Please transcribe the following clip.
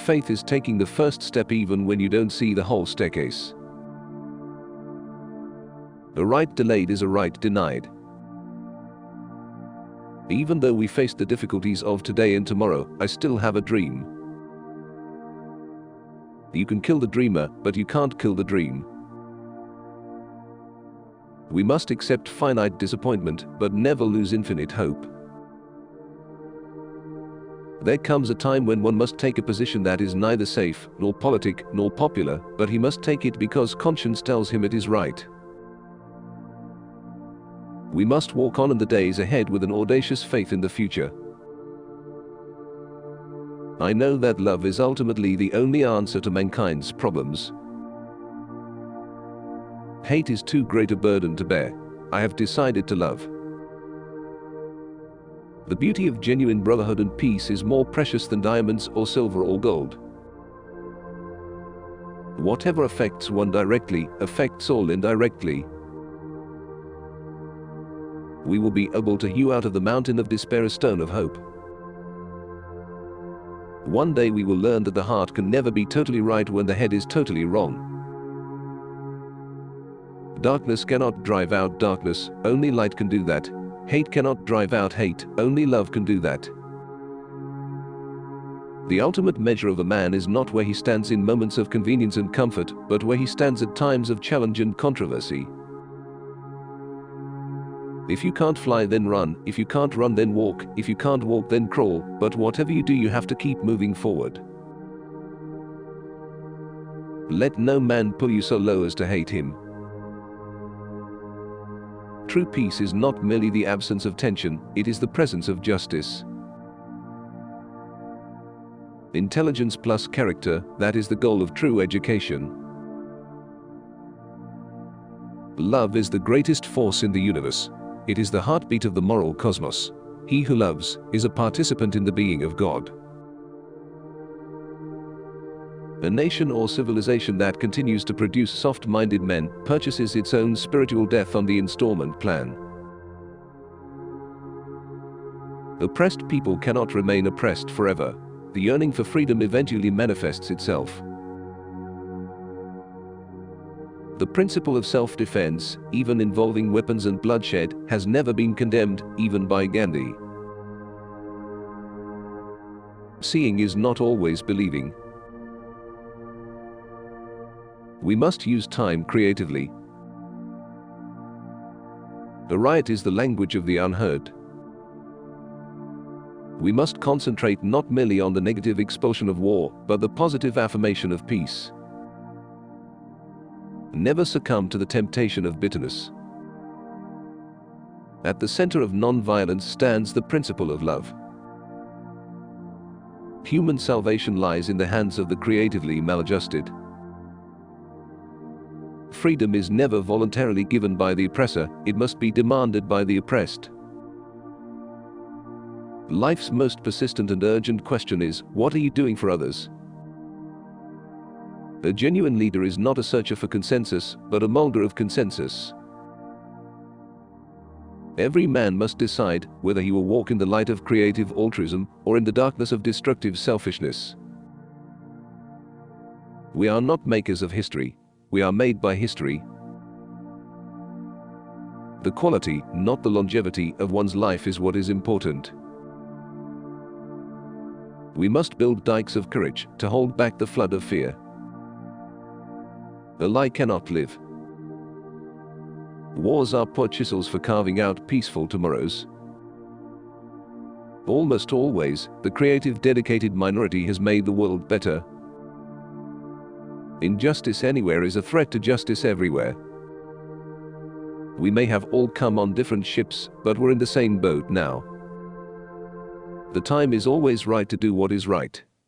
faith is taking the first step even when you don't see the whole staircase. A right delayed is a right denied. Even though we face the difficulties of today and tomorrow, I still have a dream. You can kill the dreamer, but you can't kill the dream. We must accept finite disappointment, but never lose infinite hope. There comes a time when one must take a position that is neither safe, nor politic, nor popular, but he must take it because conscience tells him it is right. We must walk on in the days ahead with an audacious faith in the future. I know that love is ultimately the only answer to mankind's problems. Hate is too great a burden to bear. I have decided to love. The beauty of genuine brotherhood and peace is more precious than diamonds or silver or gold. Whatever affects one directly, affects all indirectly. We will be able to hew out of the mountain of despair a stone of hope. One day we will learn that the heart can never be totally right when the head is totally wrong. Darkness cannot drive out darkness, only light can do that. Hate cannot drive out hate, only love can do that. The ultimate measure of a man is not where he stands in moments of convenience and comfort, but where he stands at times of challenge and controversy. If you can't fly, then run. If you can't run, then walk. If you can't walk, then crawl. But whatever you do, you have to keep moving forward. Let no man pull you so low as to hate him. True peace is not merely the absence of tension, it is the presence of justice. Intelligence plus character, that is the goal of true education. Love is the greatest force in the universe. It is the heartbeat of the moral cosmos. He who loves is a participant in the being of God. A nation or civilization that continues to produce soft-minded men purchases its own spiritual death on the installment plan. Oppressed people cannot remain oppressed forever. The yearning for freedom eventually manifests itself. The principle of self-defense, even involving weapons and bloodshed, has never been condemned, even by Gandhi. Seeing is not always believing. We must use time creatively. A riot is the language of the unheard. We must concentrate not merely on the negative expulsion of war, but the positive affirmation of peace. Never succumb to the temptation of bitterness. At the center of non-violence stands the principle of love. Human salvation lies in the hands of the creatively maladjusted. Freedom is never voluntarily given by the oppressor, it must be demanded by the oppressed. Life's most persistent and urgent question is, what are you doing for others? A genuine leader is not a searcher for consensus, but a molder of consensus. Every man must decide whether he will walk in the light of creative altruism or in the darkness of destructive selfishness. We are not makers of history. We are made by history. The quality, not the longevity, of one's life is what is important. We must build dikes of courage to hold back the flood of fear. A lie cannot live. Wars are poor chisels for carving out peaceful tomorrows. Almost always, the creative, dedicated minority has made the world better. Injustice anywhere is a threat to justice everywhere. We may have all come on different ships, but we're in the same boat now. The time is always right to do what is right.